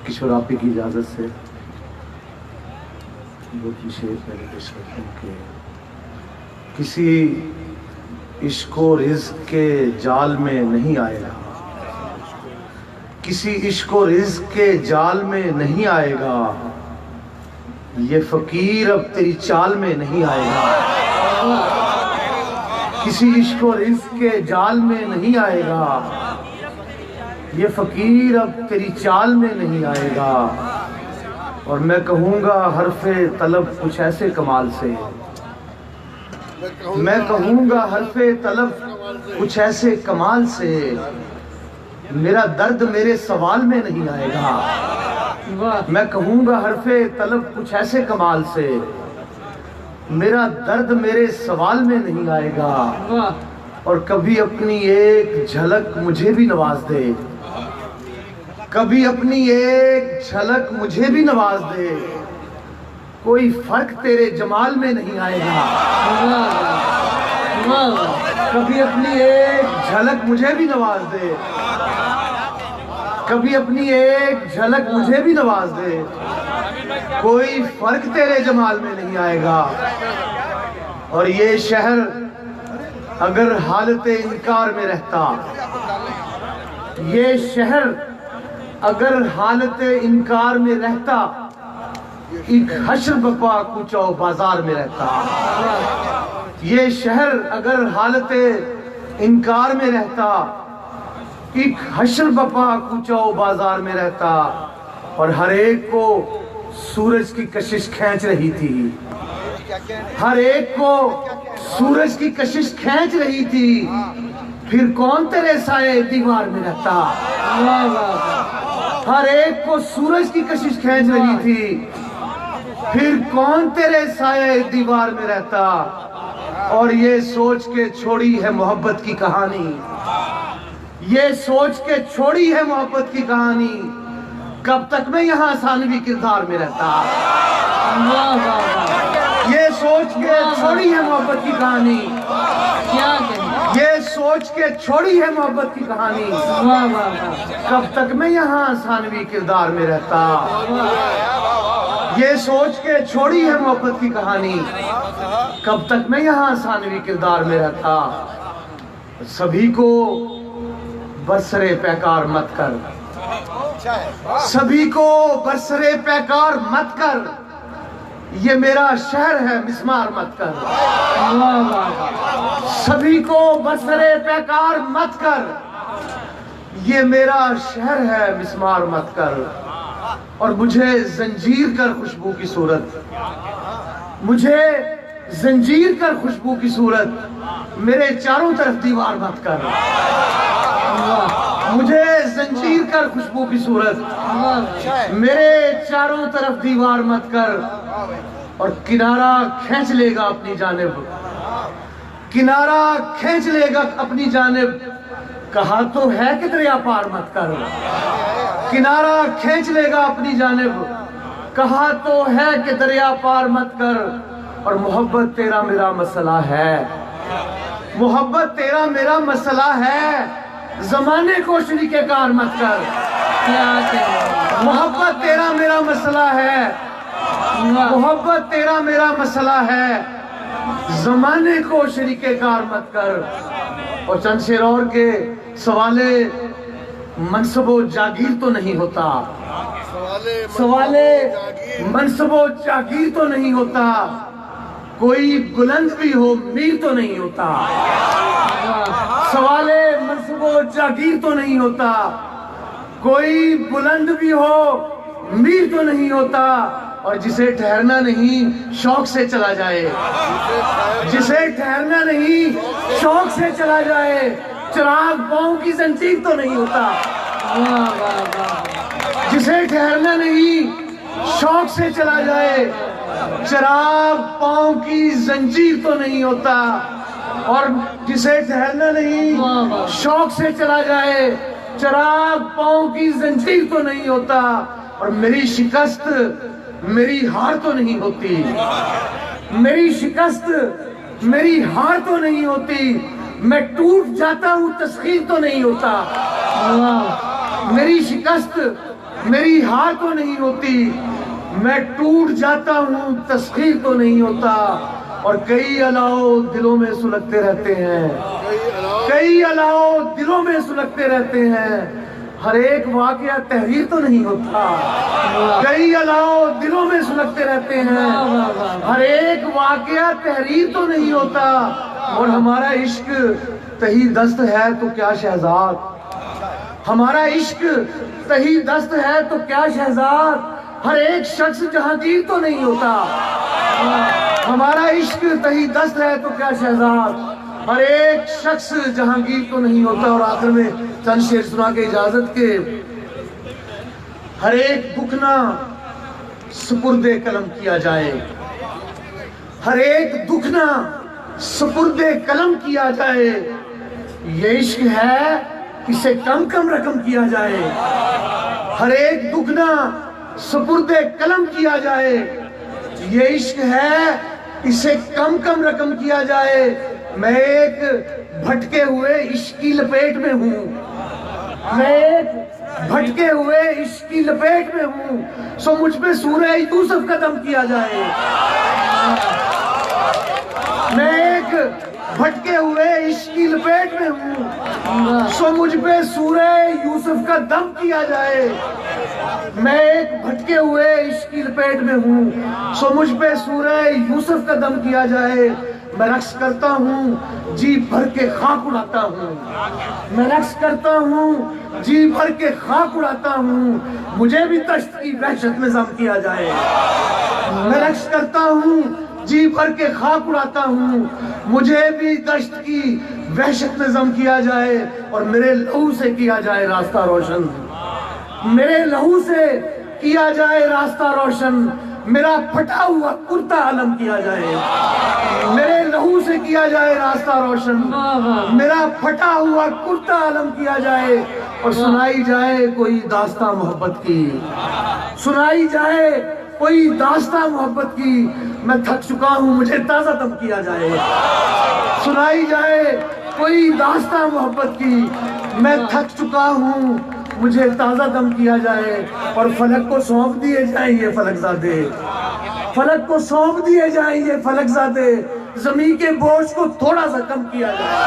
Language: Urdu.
کشور آپی کی اجازت سے دو تین شعر پہلے پیش کرتا ہوں کہ کسی عشق و رزق کے جال میں نہیں آئے گا، کسی عشق و رزق کے جال میں نہیں آئے گا، یہ فقیر اب تیری چال میں نہیں آئے گا، کسی عشق و رزق کے جال میں نہیں آئے گا، یہ فقیر اب تیری چال میں نہیں آئے گا۔ اور میں کہوں گا حرف طلب کچھ ایسے کمال سے، میں کہوں گا حرف طلب کچھ ایسے کمال سے، میرا درد میرے سوال میں نہیں آئے گا۔ میں کہوں گا حرف طلب کچھ ایسے کمال سے، میرا درد میرے سوال میں نہیں آئے گا۔ اور کبھی اپنی ایک جھلک مجھے بھی نواز دے، کبھی اپنی ایک جھلک مجھے بھی نواز دے، کوئی فرق تیرے جمال میں نہیں آئے گا۔ کبھی اپنی ایک جھلک مجھے بھی نواز دے، کبھی اپنی ایک جھلک مجھے بھی نواز دے، کوئی فرق تیرے جمال میں نہیں آئے گا۔ اور یہ شہر اگر حالت انکار میں رہتا، یہ شہر اگر حالت انکار میں رہتا، ایک حشر بپا کوچہ و بازار میں رہتا۔ یہ شہر اگر حالت انکار میں رہتا، ایک حشر بپا کوچہ و بازار میں رہتا، اور ہر ایک کو سورج کی کشش کھینچ رہی تھی، ہر ایک کو سورج کی کشش کھینچ رہی تھی، پھر کون تیرے سائے دیوار میں رہتا۔ ہر ایک کو سورج کی کشش کھینچ رہی تھی، پھر کون تیرے سائے دیوار میں رہتا۔ اور یہ سوچ کے چھوڑی ہے محبت کی کہانی، یہ سوچ کے چھوڑی ہے محبت کی کہانی، کب تک میں یہاں ثانوی کردار میں رہتا۔ یہ سوچ کے چھوڑی ہے محبت کی کہانی، یہ سوچ کے چھوڑی ہے محبت کی کہانی، کب تک میں یہاں ثانوی کردار میں رہتا۔ یہ سوچ کے چھوڑی ہے محبت کی کہانی، کب تک میں یہاں ثانوی کردار میں رہتا۔ سبھی کو برسرے پیکار مت کر، سبھی کو برسرے پیکار مت کر، یہ میرا شہر ہے مسمار مت کر۔ سبھی کو برسرے پیکار مت کر، یہ میرا شہر ہے مسمار مت کر۔ اور مجھے زنجیر کر خوشبو کی صورت، مجھے زنجیر کر خوشبو کی صورت، میرے چاروں طرف دیوار مت کر۔ مجھے زنجیر کر خوشبو کی صورت، میرے چاروں طرف دیوار مت کر۔ اور کنارہ کھینچ لے گا اپنی جانب، کنارہ کھینچ لے گا اپنی جانب، کہا تو ہے کہ دریا پار مت کر۔ کنارہ کھینچ لے گا اپنی جانب، کہا تو ہے کہ دریا پار مت کر۔ اور محبت تیرا میرا مسئلہ ہے، محبت تیرا میرا مسئلہ ہے، زمانے کو شریک کار مت کر۔ محبت تیرا میرا مسئلہ ہے، محبت تیرا میرا مسئلہ ہے، زمانے کو شریک کار مت کر۔ اور چند شعر اور کے سوال منصب و جاگیر تو نہیں ہوتا، سوال منصب و جاگیر تو نہیں ہوتا، کوئی بلند بھی ہو میر تو نہیں ہوتا۔ سوال منصب و جاگیر تو نہیں ہوتا، کوئی بلند بھی ہو میر تو نہیں ہوتا۔ اور جسے ٹھہرنا نہیں شوق سے چلا جائے، جسے ٹھہرنا نہیں شوق سے چلا جائے، چراغ پاؤں کی زنجیر تو نہیں ہوتا۔ جسے ٹھہرنا نہیں شوق سے چلا جائے، چراغ پاؤں کی زنجیر تو نہیں ہوتا۔ اور جسے ٹھہرنا نہیں شوق سے چلا جائے، چراغ پاؤں کی زنجیر تو نہیں ہوتا۔ اور میری شکست میری ہار تو نہیں ہوتی، میری شکست میری ہار تو نہیں ہوتی، میں ٹوٹ جاتا ہوں تسخیر تو نہیں ہوتا۔ میری شکست میری ہاں تو نہیں ہوتی، میں ٹوٹ جاتا ہوں تسخیر تو نہیں ہوتا، اور کئی الاؤ دلوں میں سلگتے رہتے ہیں، کئی الاؤ دلوں میں سلگتے رہتے ہیں، ہر ایک واقعہ تحریر تو نہیں ہوتا، کئی الاؤ دلوں میں سلگتے رہتے ہیں، ہر ایک واقعہ تحریر تو نہیں ہوتا، اور ہمارا عشق تہی دست ہے تو کیا شہزاد، ہمارا عشق تہی دست ہے تو کیا شہزاد، ہر ایک شخص جہانگیر تو نہیں ہوتا، ہمارا عشق تہی دست ہے تو کیا شہزاد، ہر ایک شخص جہانگیر تو نہیں ہوتا۔ اور آخر میں چند شعر سنا کے اجازت کے، ہر ایک دکھنا سپرد قلم کیا جائے، ہر ایک دکھنا سپرد قلم کیا جائے، یہ عشق ہے اسے کم کم رقم کیا جائے، ہر ایک دکھنا سپرد قلم کیا جائے، یہ عشق ہے اسے کم کم رقم کیا جائے، میں ایک بھٹکے ہوئے عشق کی لپیٹ میں ہوں، میں ایک بھٹکے ہوئے عشق کی لپیٹ میں ہوں، سو مجھ پہ سورہ یوسف کا دم کیا جائے، میں ایک بھٹکے ہوئے عشق کی لپیٹ میں ہوں، سو مجھ پہ سورہ یوسف کا دم کیا جائے، میں ایک بھٹکے ہوئے عشق کی لپیٹ میں ہوں، سو مجھ پہ سورہ یوسف کا دم کیا جائے، میں رقص کرتا ہوں جی بھر کے خاک اڑاتا ہوں، میں رقص کرتا ہوں جی بھر کے خاک اڑاتا ہوں، مجھے بھی دشت کی وحشت میں ضم کیا جائے، میں رقص کرتا ہوں جی بھر کے خاک اڑاتا ہوں، مجھے بھی دشت کی وحشت میں ضم کیا جائے، اور میرے لہو سے کیا جائے راستہ روشن، میرے لہو سے کیا جائے راستہ روشن، میرا پھٹا ہوا کرتا علم کیا جائے، میرے لہو سے کیا جائے راستہ روشن، میرا پھٹا ہوا کرتا علم کیا جائے، اور سنائی جائے کوئی داستان محبت کی، سنائی جائے کوئی داستان محبت کی، میں تھک چکا ہوں مجھے تازہ دم کیا جائے، سنائی جائے کوئی داستان محبت کی، میں تھک چکا ہوں مجھے تازہ دم کیا جائے، اور فلک کو سونپ دیے جائیں یہ فلک زادے، فلک کو سونپ دیے جائیں یہ فلک زادے، زمین کے بوجھ کو تھوڑا سا کم کیا جائے۔